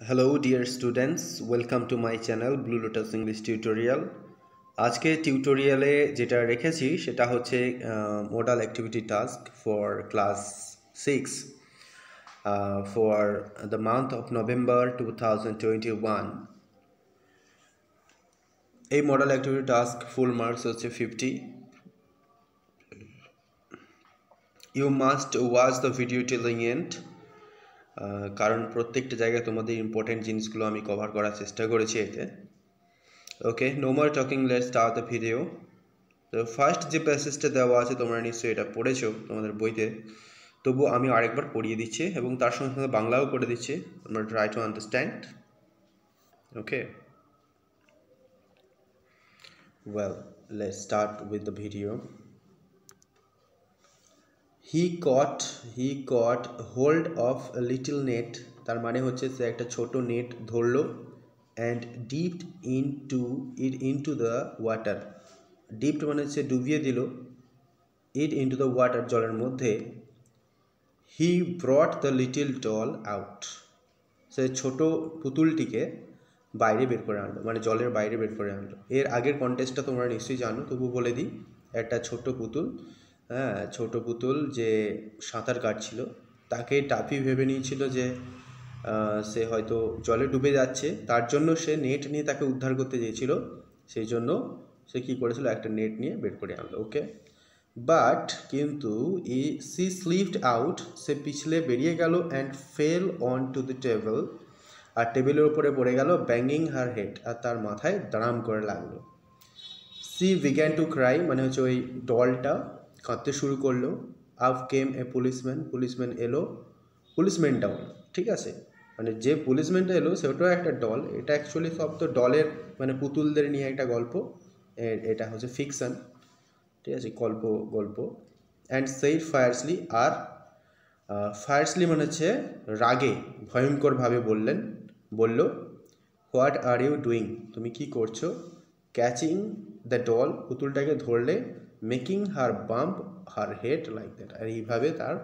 Hello dear students, welcome to my channel Blue Lotus English Tutorial. আজকে টিউটোরিয়ালে যেটা রেখেছি সেটা হচ্ছে modal activity task for class 6 for the month of November 2021. এই modal activity task full marks হচ্ছে 50. You must watch the video till the end. কারণ প্রত্যেকটা জায়গায় তোমাদের ইম্পর্টেন্ট জিনিসগুলো আমি কভার করার চেষ্টা করেছি এতে। Okay, no more talking, let's start the video. তো ফার্স্ট যে প্যাসেজটা দেওয়া আছে তোমরা নিশ্চয়ই এটা পড়েছো তোমাদের বইতে, তবু আমি আরেকবার পড়িয়ে দিচ্ছি এবং তার সঙ্গে সঙ্গে বাংলাও করে দিচ্ছি, তোমরা try to understand. Okay, well, let's start with the video. He caught hold of a little net. তার মানে হচ্ছে সে একটা ছোট নেট ধরলো and dipped into the water. Dipped মানে হচ্ছে ডুবিয়ে দিল, it into the water জলের মধ্যে. He brought the little doll out. সে ছোট পুতুলটিকে বাইরে বের করে আনলো, মানে জলের বাইরে বের করে আনলো। এর আগের কন্টেস্টটা তোমরা নিশ্চয়ই জানো, তবু বলে দিই। একটা ছোট পুতুল, ছোট পুতুল যে সাঁতার কাটছিল, তাকে টাফি ভেবে নিয়েছিল যে সে হয়তো জলে ডুবে যাচ্ছে, তার জন্য সে নেট নিয়ে তাকে উদ্ধার করতে চেয়েছিল। সেই জন্য সে কী করেছিল, একটা নেট নিয়ে বের করে আনলো। ওকে, বাট কিন্তু সি স্লিপড আউট, সে পিছলে বেরিয়ে গেল and fell onto the table, আর টেবিলের উপরে পড়ে গেল, ব্যাঙ্গিং হার হেড, আর তার মাথায় দাঁড়াম করে লাগলো। সি বিগ্যান টু ক্রাই, মানে হচ্ছে ওই ডলটা কাঁদতে শুরু করলো। আপ কেম এ পুলিশম্যান এলো, পুলিশম্যান ডাউন, ঠিক আছে, মানে যে পুলিশম্যানটা এলো সেটাও একটা ডল। এটা অ্যাকচুয়ালি সব তো ডলের, মানে পুতুলদের নিয়ে একটা গল্প, এটা হচ্ছে ফিকশন, ঠিক আছে, গল্প। অ্যান্ড সেইড ফায়ারসলি, আর ফায়ারসলি মানে হচ্ছে রাগে, ভয়ঙ্করভাবে বলল, হোয়াট আর ইউ ডুইং, তুমি কি করছো? ক্যাচিং দ্য ডল, পুতুলটাকে ধরলে, making her bump her head like that, আর এইভাবে তার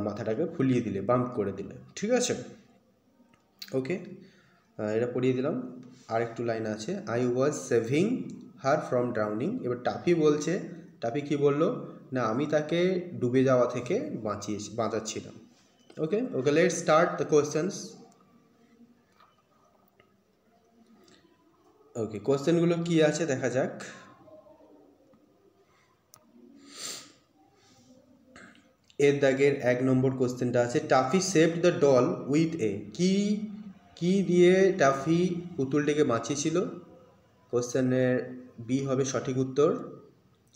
মাথাটাকে ফুলিয়ে দিলে, বাম্প করে দিলে, ঠিক আছে। ওকে, এটা পড়িয়ে দিলাম। আরেকটু লাইন আছে, I was saving her from drowning. এবার টাফি বলছে, টাফি কি বললো না, আমি তাকে ডুবে যাওয়া থেকে বাঁচাচ্ছিলাম। ওকে, লেটস স্টার্ট দ্য কোয়েশ্চেন্স। ওকে, কোয়েশ্চেনগুলো কি আছে দেখা যাক। এর দাগের 1 নম্বর কোয়েশ্চেনটা আছে, toffee saved the doll with a, কি দিয়ে টাফি পুতুলটিকে বাঁচিয়েছিল? কোয়েশ্চেনের বি হবে সঠিক উত্তর,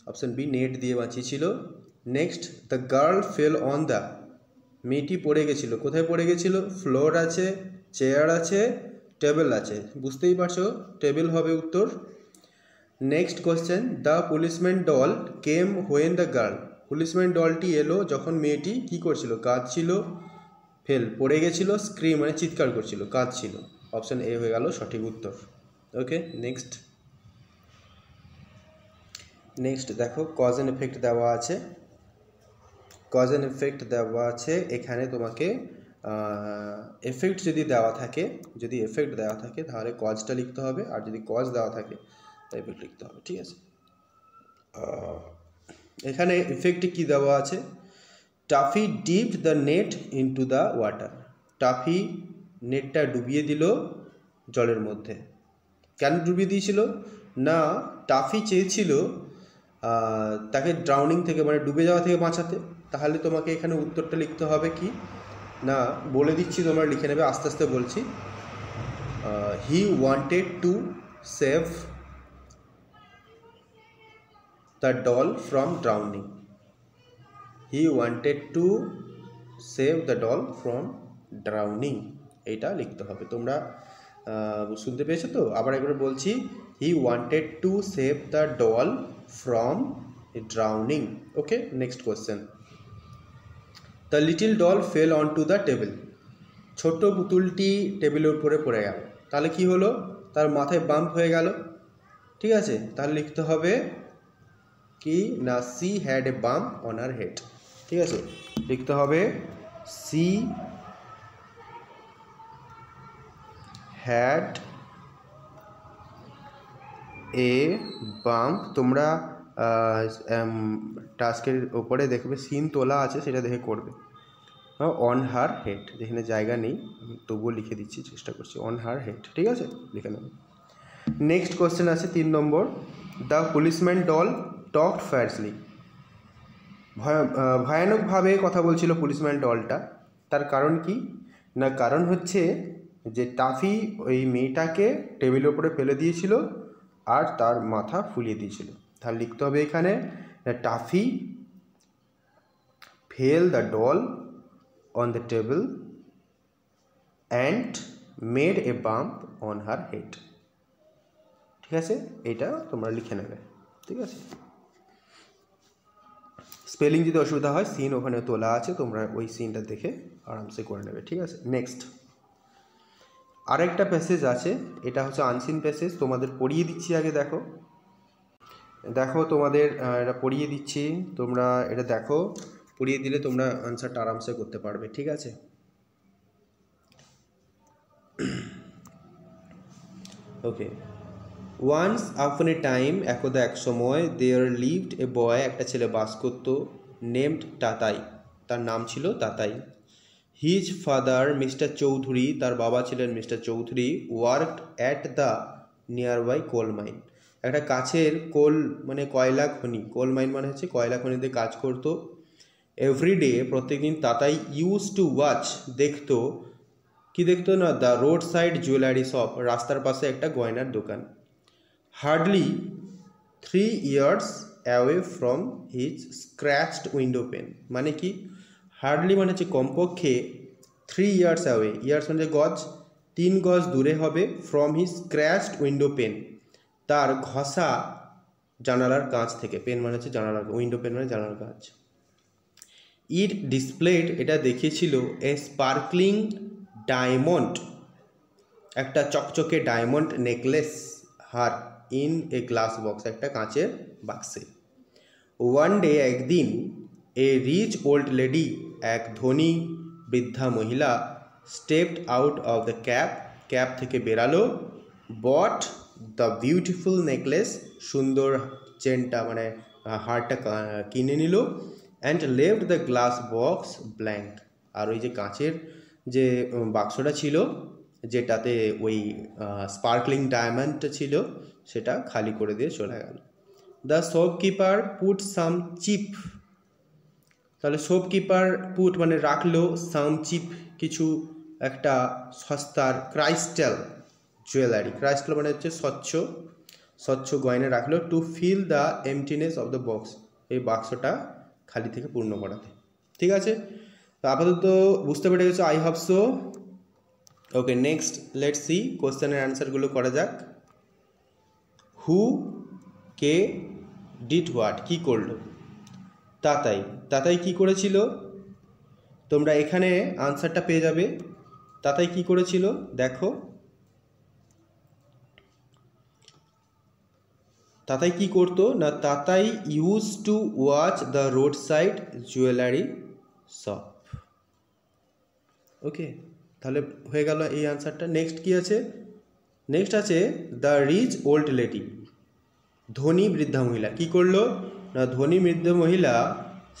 অপশন বি, নেট দিয়ে বাঁচিয়েছিল। Next, the girl fell on the, মেয়েটি পড়ে গেছিল, কোথায় পড়ে গেছিল? ফ্লোর আছে, চেয়ার আছে, টেবিল আছে, বুঝতেই পারছো টেবিল হবে উত্তর। Next question, the policeman doll came when the girl, policeman ডলটি এলো যখন মেয়েটি কী করছিল? কাঁদছিল। পড়ে গেছিল, স্ক্রিম মানে চিৎকার করছিল, কাঁদছিল। অপশন এ হয়ে গেল সঠিক উত্তর। ওকে, নেক্সট দেখো, কজ অ্যান্ড এফেক্ট দেওয়া আছে। কজ অ্যান্ড এফেক্ট দেওয়া আছে, এখানে তোমাকে এফেক্ট যদি এফেক্ট দেওয়া থাকে তাহলে কজটা লিখতে হবে, আর যদি কজ দেওয়া থাকে তাহলে এফেক্ট লিখতে হবে, ঠিক আছে। এখানে এফেক্টে কি দেওয়া আছে? Toffee dipped the net into the water, toffee নেটটা ডুবিয়ে দিল জলের মধ্যে। কেন ডুবিয়ে দিয়েছিল? না, টাফি চেয়েছিল তাকে ড্রাউনিং থেকে, মানে ডুবে যাওয়া থেকে বাঁচাতে। তাহলে তোমাকে এখানে উত্তরটা লিখতে হবে কি না, বলে দিচ্ছি, তোমরা লিখে নেবে, আস্তে আস্তে বলছি। He wanted to save the doll from drowning, he wanted to save the doll from drowning, এইটা লিখতে হবে। তোমরা শুনতে পেয়েছো তো? আবার একবার বলছি, he wanted to save the doll from drowning. Okay, next question, the little doll fail onto the table, ছোট্ট পুতুলটি টেবিলের উপরে পড়ে গেল, তাহলে কি হলো? তার মাথায় বাম্প হয়ে গেল, ঠিক আছে। তাহলে লিখতে হবে কি না, she had a bump on her head, ঠিক আছে, লিখতে হবে সি হ্যাড এ বাম্প। তোমরা টাস্কের ওপরে দেখবে সিন তোলা আছে, সেটা দেখে করবে। অন হার হেড, যেখানে জায়গা নেই আমি তবুও লিখে দিচ্ছি, চেষ্টা করছি। অন হার হেড, ঠিক আছে, লিখে নেবে। নেক্সট কোশ্চেন আছে 3 নম্বর। The policeman doll talked fiercely. ভয়ানকভাবে কথা বলছিল পুলিশম্যান ডলটা। তার কারণ কি না, কারণ হচ্ছে যে টাফি ওই মেয়েটাকে টেবিলের উপরে ফেলে দিয়েছিল আর তার মাথা ফুলিয়ে দিয়েছিল। তাহলে লিখতে হবে এখানে toffee fail the doll on the table and made a bump on her head. ঠিক আছে, এটা তোমরা লিখে নেবে, ঠিক আছে। স্পেলিং যদি অসুবিধা হয় সিন ওখানে তোলা আছে, তোমরা ওই সিনটা দেখে আরামসে করে নেবে, ঠিক আছে। নেক্সট আরেকটা প্যাসেজ আছে, এটা হচ্ছে আনসিন প্যাসেজ, তোমাদের পড়িয়ে দিচ্ছি। আগে দেখো দেখো তোমাদের এটা পড়িয়ে দিচ্ছি, তোমরা এটা দেখো, পড়িয়ে দিলে তোমরা আনসারটা আরামসে করতে পারবে, ঠিক আছে। ওকে। ওয়ান্স আপন এ টাইম, একদা এক সময়, দেয়ার লিভড এ বয়, একটা ছেলে বাস করতো, নেমড তাতাই, তার নাম ছিল Tatai. His father mister Chowdhury, তার বাবা ছিলেন mister Chowdhury, worked at the near by coal mine, একটা কাছের কোল মানে কয়লা খনি, কোল মাইন মানে হচ্ছে কয়লা খনিতে কাজ করতো। এভরিডে, প্রত্যেকদিন তাতাই ইউজ টু ওয়াচ, দেখতো, কি দেখতো না, the road side jewellery shop, রাস্তার পাশে একটা গয়নার দোকান। Hardly 3 years away from his scratched window pane, মানে কি হার্ডলি মানে হচ্ছে কমপক্ষে 3 years অ্যাওয়ে, ইয়ার্স মানে গজ, 3 গজ দূরে হবে, from his scratched window pane, তার ঘষা জানালার কাঁচ থেকে, পেন মানে হচ্ছে জানালার, উইন্ডো পেন মানে জানালার কাঁচ। ইট ডিসপ্লেড, এটা দেখিয়েছিল, এ স্পার্কলিং ডায়মন্ড, একটা চকচকে diamond necklace her, in a glass box, একটা কাঁচের বাক্সে। ওয়ান ডে, একদিন, এ রিচ ওল্ড লেডি, এক ধনী বৃদ্ধা মহিলা, stepped out of the cab, cab থেকে বেরালো, বট দ্য বিউটিফুল নেকলেস, সুন্দর চেনটা মানে হারটা কিনে নিল, and left the glass box blank, আর ওই যে কাঁচের যে বাক্সটা ছিল যেটাতে ওই স্পার্কলিং ডায়মন্ডটা ছিল সেটা খালি করে দিয়ে চলে গেল। The shopkeeper put some cheap, তাহলে শপকিপার পুট মানে রাখলো, সাম চিপ কিছু একটা সস্তার, ক্রাইস্টাল জুয়েলারি, ক্রাইস্টাল মানে হচ্ছে স্বচ্ছ, স্বচ্ছ গয়না রাখলো, to fill the emptiness of the box, এই বাক্সটা খালি থেকে পূর্ণ করাতে। ঠিক আছে, তো আপাতত বুঝতে পেরে গেছো, I hope so. Okay, next let's see কোশ্চেনের অ্যান্সারগুলো করা যাক। হু, কে, ডিড হোয়াট, কী করলো? তাতাই, তাতাই কী করেছিল? তোমরা এখানে আনসারটা পেয়ে যাবে। তাতাই কী করেছিল দেখো, তাতাই কী করতো না, Tatai use to watch the road side jewellery shop. Okay, তাহলে হয়ে গেল এই আনসারটা। নেক্সট কি আছে? নেক্সট আছে দ্য রিচ ওল্ড লেডি, ধনী বৃদ্ধা মহিলা কি করলো না, ধনী বৃদ্ধ মহিলা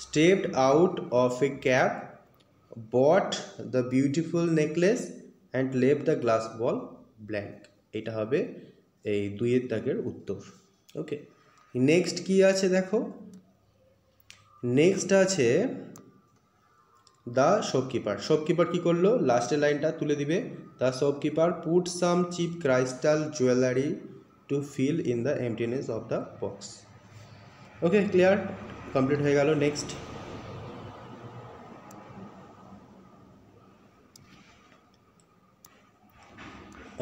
stepped out of a cab, bot the beautiful necklace and left the glass ball blank. এটা হবে এই 2 দাগের উত্তর। ওকে, নেক্সট কি আছে দেখো, নেক্সট আছে দ্য শপকিপার। শপকিপার কী করলো, লাস্টের লাইনটা তুলে দিবে, the shopkeeper put some cheap crystal jewellery to fill in the emptiness of the box. Okay, clear, complete হয়ে গেল। নেক্সট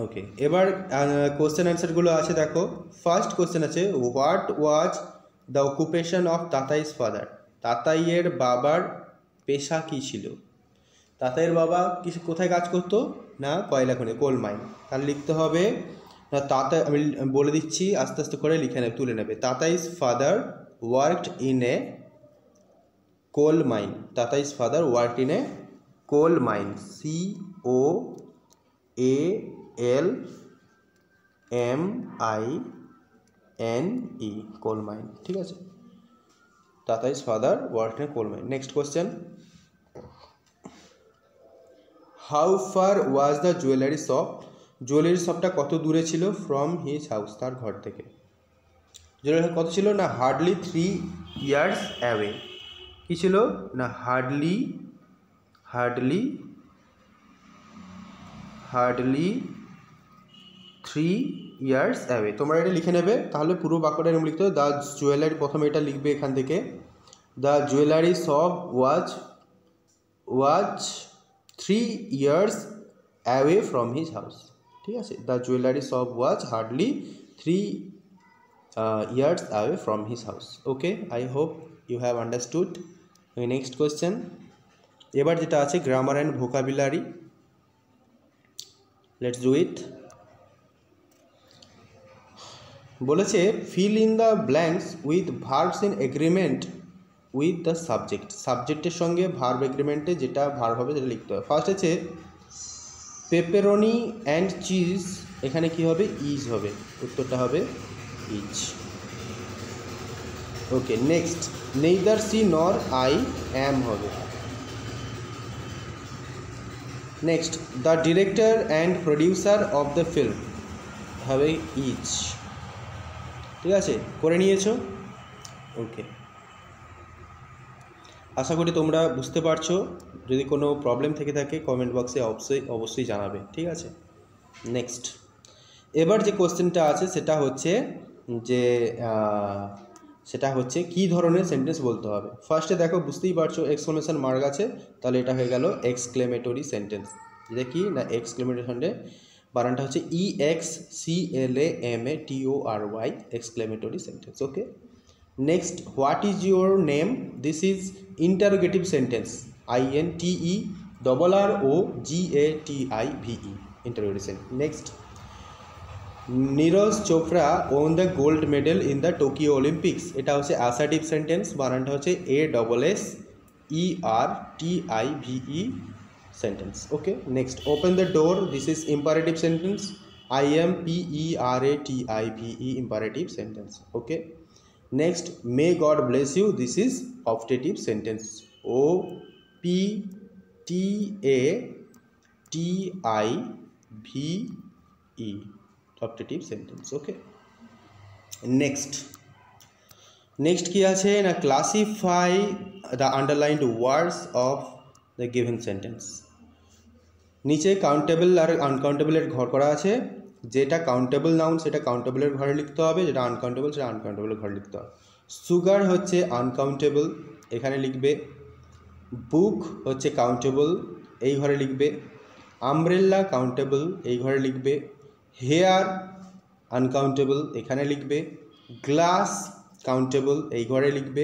ওকে, এবার কোশ্চেন অ্যান্সারগুলো আছে দেখো। ফার্স্ট কোশ্চেন আছে, what was the occupation of Tatai's father, তাতাইয়ের বাবার পেশা কী ছিল? তাতাইয়ের বাবা কোথায় কাজ করতো না, কয়লা খনি, কোল মাইন। তাহলে লিখতে হবে না, তাতাই, আমি বলে দিচ্ছি আস্তে আস্তে করে লিখে নেবে, তুলে নেবে। Tatai's father worked in a coal mine, Tatai's father worked in a coal mine, COAL ALMINE, coal mine, ঠিক আছে। Tata is father worked in a coal mine. Next question. How far was the jewelry shop? Jewellery শপটা কত দূরে ছিল from his house, তার ঘর থেকে। Jewellery shop কত ছিল না, হার্ডলি 3 years অ্যাওয়ে। কী ছিল না, হার্ডলি 3 years অ্যাওয়ে। তোমরা এটা লিখে নেবে, তাহলে পুরো বাক্যটা এরকম লিখতে হবে। দ্য জুয়েলারি, প্রথমে এটা লিখবে এখান থেকে, the jewellery shop was 3 years away from his house, ঠিক আছে। The jewellery shop was hardly 3 years away from his house. Okay, I hope you have understood. Next question. এবার যেটা আছে grammar and vocabulary, let's do it. বলেছে fill in the blanks with verbs in agreement with the subject. সাবজেক্টের সঙ্গে verb এগ্রিমেন্টে যেটা verb হবে সেটা লিখতে হবে। ফার্স্ট আছে পেপারনি অ্যান্ড চিজ, এখানে কি হবে, ইজ হবে, উত্তরটা হবে is. Okay, next neither she nor I am হবে। Next the director and producer of the film হবে ইজ, ঠিক আছে, করে নিয়েছো। ওকে, আশা করি তোমরা বুঝতে পারছো। যদি কোনো প্রবলেম থেকে থাকে কমেন্ট বক্সে অবশ্যই জানাবে, ঠিক আছে। নেক্সট, এবার যে কোশ্চেনটা আছে সেটা হচ্ছে কী ধরনের সেন্টেন্স বলতে হবে। ফার্স্টে দেখো, বুঝতেই পারছো এক্সক্লেমেশন মার্ক আছে, তাহলে এটা হয়ে গেল এক্সক্লেমেটরি সেন্টেন্স। যেটা কি না, এক্সক্লেমেটরি সেন্টেন্স বানানটা হচ্ছে EXCLAMATORY, exclamatory sentence. Okay, next what is your name, this is interrogative sentence, INTERROGATIVE, interrogative sentence. Next Neeraj Chopra won the gold medal in the Tokyo Olympics, এটা হচ্ছে অ্যাসার্টিভ সেন্টেন্স, বানানটা হচ্ছে ASSERTIVE sentence. Okay, next open the door, this is imperative sentence, IMPERATIVE, imperative sentence. Okay, next may God bless you, this is optative sentence, OPTATIVE, optative sentence. Okay, next কি আছে না, classify the underlined words of the given sentence. নিচে countable আর আনকাউন্টেবলের ঘর করা আছে, যেটা countable noun সেটা কাউন্টেবলের ঘরে লিখতে হবে, যেটা আনকাউন্টেবল সেটা আনকাউন্টেবলের ঘরে লিখতে হবে। সুগার হচ্ছে আনকাউন্টেবল, এখানে লিখবে। বুক হচ্ছে কাউন্টেবল, এই ঘরে লিখবে। আমব্রেলা কাউন্টেবল, এই ঘরে লিখবে। হেয়ার আনকাউন্টেবল, এখানে লিখবে। গ্লাস কাউন্টেবল, এই ঘরে লিখবে।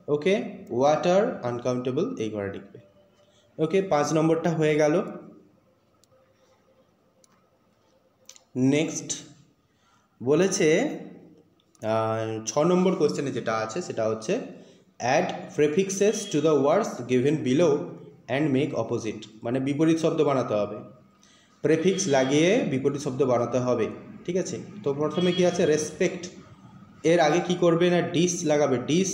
ওকে, ওয়াটার আনকাউন্টেবল, এই ঘরে লিখবে। ওকে, 5 নম্বরটা হয়ে গেল। নেক্সট বলেছে 6 নম্বর কোশ্চেনে যেটা আছে সেটা হচ্ছে add prefixes to the words given below and make opposite, মানে বিপরীত শব্দ বানাতে হবে, প্রেফিক্স লাগিয়ে বিপরীত শব্দ বানাতে হবে, ঠিক আছে। তো প্রথমে কি আছে, রেসপেক্ট, এর আগে কি করবে না, ডিস লাগাবে, ডিস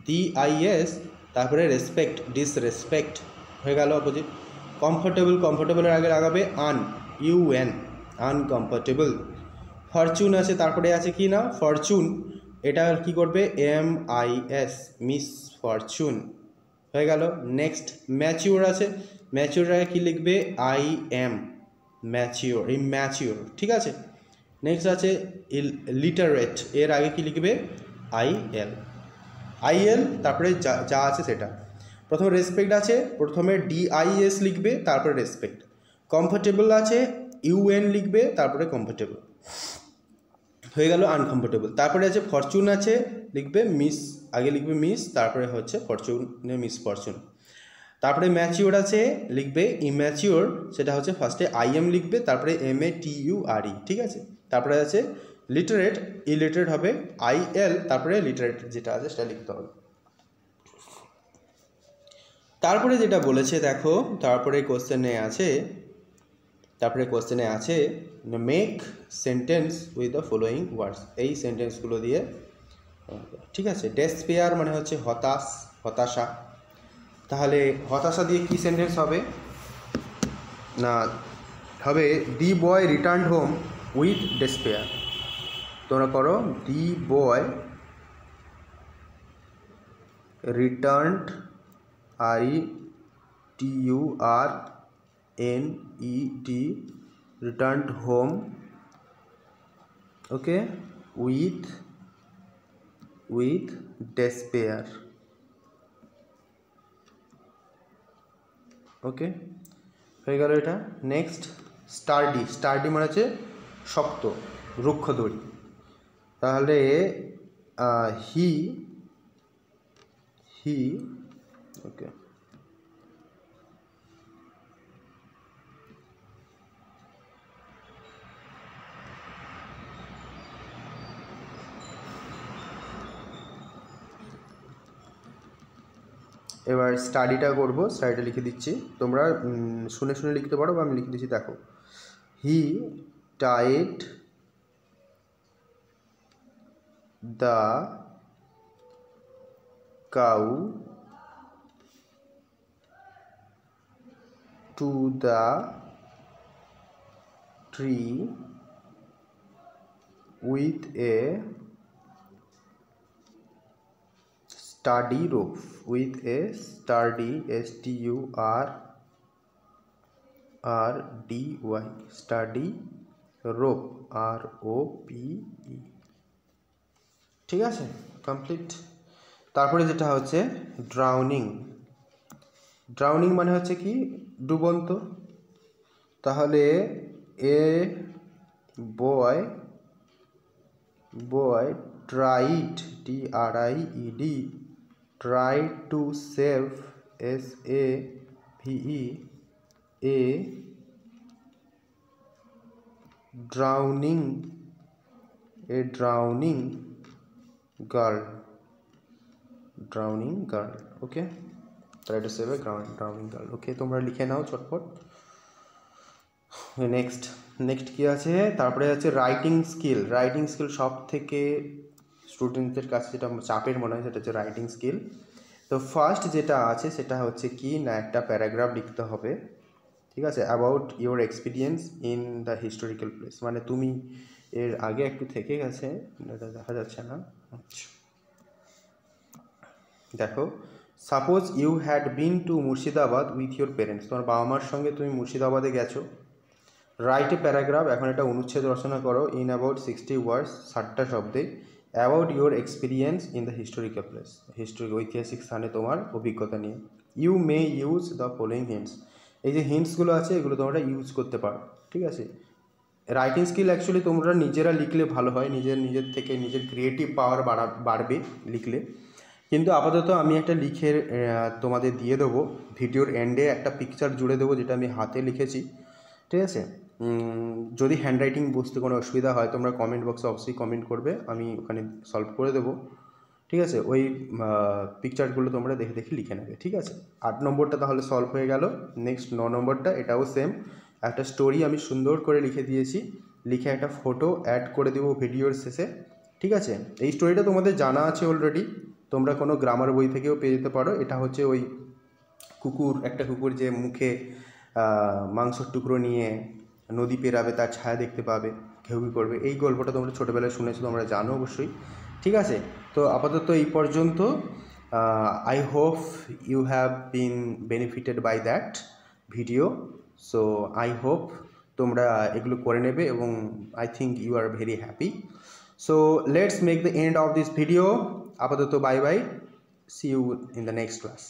DIS, তারপরে রেসপেক্ট, ডিসরেসপেক্ট হয়ে গেল অপোজিট। কমফোর্টেবলের আগে লাগাবে UN, আনকমফোর্টেবল। ফরচুন আছে, তারপরে আছে কি না, ফরচুন, এটা কি করবে, MIS, মিস ফরচুন হয়ে গেল। নেক্সট ম্যাচিওর আছে, ম্যাচিওর আগে কী লিখবে, IM, ম্যাচিওর, ম্যাচিওর, ঠিক আছে। নেক্সট আছে লিটারেট, এর আগে কি লিখবে, IL, তারপরে যা আছে সেটা। প্রথমে রেসপেক্ট আছে, প্রথমে DIS লিখবে, তারপরে রেসপেক্ট। কমফোর্টেবল আছে, UN লিখবে, তারপরে কমফোর্টেবল হয়ে গেল, আনকমফোর্টেবল। তারপরে আছে ফরচুন আছে, লিখবে মিস, আগে লিখবে মিস, তারপরে হচ্ছে ফরচুনে মিস ফরচুন। তারপরে ম্যাচিওর আছে, লিখবে ইম্যাচিওর, সেটা হচ্ছে ফার্স্টে IM লিখবে, তারপরে MATURE, ঠিক আছে। তারপরে আছে লিটারেট, ইলিটারেট হবে IL, তারপরে লিটারেট যেটা আছে সেটা লিখতে হবে। তারপরে যেটা বলেছে দেখো, তারপরে কোশ্চেনে আছে তারপরে কোশ্চেনে আছে make sentence with the following words, এই সেন্টেন্সগুলো দিয়ে, ঠিক আছে। ডেসপেয়ার মানে হচ্ছে হতাশা, তাহলে হতাশা দিয়ে কি সেন্টেন্স হবে না, হবে the boy return home with despair. তোমরা করো, the boy returned, RETURNED, returned home, okay, with despair, okay, হয়ে গেল এটা। নেক্সট স্টার্ডি মানে হচ্ছে শক্ত, রুক্ষ দড়ি, তাহলে হি ওকে, এবার স্টাডিটা করবো, স্টাডিটা লিখে দিচ্ছি, তোমরা শুনে শুনে লিখতে পারো বা আমি লিখে দিচ্ছি। দেখো, he tied the cow to the tree with a sturdy rope, with a sturdy, STURRDY, sturdy rope, ROPE, ঠিক আছে, কমপ্লিট। তারপরে যেটা হচ্ছে ড্রাউনিং মানে হচ্ছে কি ডুবন্ত, তাহলে এ বয় tried, TRIED, tried to save, SAVE, a drowning girl, okay, try to save a drowning girl, ওকে, তোমরা লিখে নাও চটপট। নেক্সট কি আছে, তারপরে আছে রাইটিং স্কিল, সব থেকে স্টুডেন্টদের কাছে যেটা চাপের মনে হয় সেটা হচ্ছে রাইটিং স্কিল। তো ফার্স্ট যেটা আছে সেটা হচ্ছে কি না, একটা প্যারাগ্রাফ লিখতে হবে, ঠিক আছে, about your experience in the historical place, মানে তুমি এর আগে একটু থেকে গেছে, এটা দেখা যাচ্ছে না, আচ্ছা দেখো, suppose you had been to Murshidabad with your parents, তোমার বাবা মার সঙ্গে তুমি মুর্শিদাবাদে গেছো, রাইট এ প্যারাগ্রাফ, এখন একটা অনুচ্ছেদ রচনা করো, ইন অ্যাবাউট 60 ওয়ার্ডস, 60টা শব্দে, about your experience in the historical place, ঐতিহাসিক স্থানে তোমার অভিজ্ঞতা নিয়ে। You may use the following hints, এই যে হিন্টসগুলো আছে এগুলো তোমরা ইউজ করতে পারো, ঠিক আছে। রাইটিং স্কিল অ্যাকচুয়ালি তোমরা নিজেরা লিখলে ভালো হয়, নিজের থেকে নিজের ক্রিয়েটিভ পাওয়ার বাড়বে লিখলে, কিন্তু আপাতত আমি একটা লিখে তোমাদের দিয়ে দেবো, ভিডিওর এন্ডে একটা পিকচার জুড়ে দেবো যেটা আমি হাতে লিখেছি, ঠিক আছে। যদি হ্যান্ডরাইটিং বুঝতে কোনো অসুবিধা হয় তোমরা কমেন্ট বক্সে অবশ্যই কমেন্ট করবে, আমি ওখানে সলভ করে দেবো, ঠিক আছে। ওই পিকচারগুলো তোমরা দেখে লিখে নেবে, ঠিক আছে। 8 নম্বরটা তাহলে সলভ হয়ে গেল। নেক্সট 9 নম্বরটা, এটাও সেম, একটা স্টোরি আমি সুন্দর করে লিখে দিয়েছি, লিখে একটা ফটো অ্যাড করে দেবো ভিডিওর শেষে, ঠিক আছে। এই স্টোরিটা তোমাদের জানা আছে অলরেডি, তোমরা কোনো গ্রামার বই থেকেও পেয়ে যেতে পারো। এটা হচ্ছে ওই একটা কুকুর যে মুখে মাংসর টুকরো নিয়ে নদী পেরাবে, তার ছায়া দেখতে পাবে, ঘেউ করবে, এই গল্পটা তোমরা ছোটোবেলায় শুনেছো, তোমরা জানো অবশ্যই, ঠিক আছে। তো আপাতত এই পর্যন্ত, I hope you have been benefited by that video, so I hope তোমরা এগুলো করে নেবে এবং I think you are very happy. So let's make the end of this video. আপাতত bye bye, see you in the next class.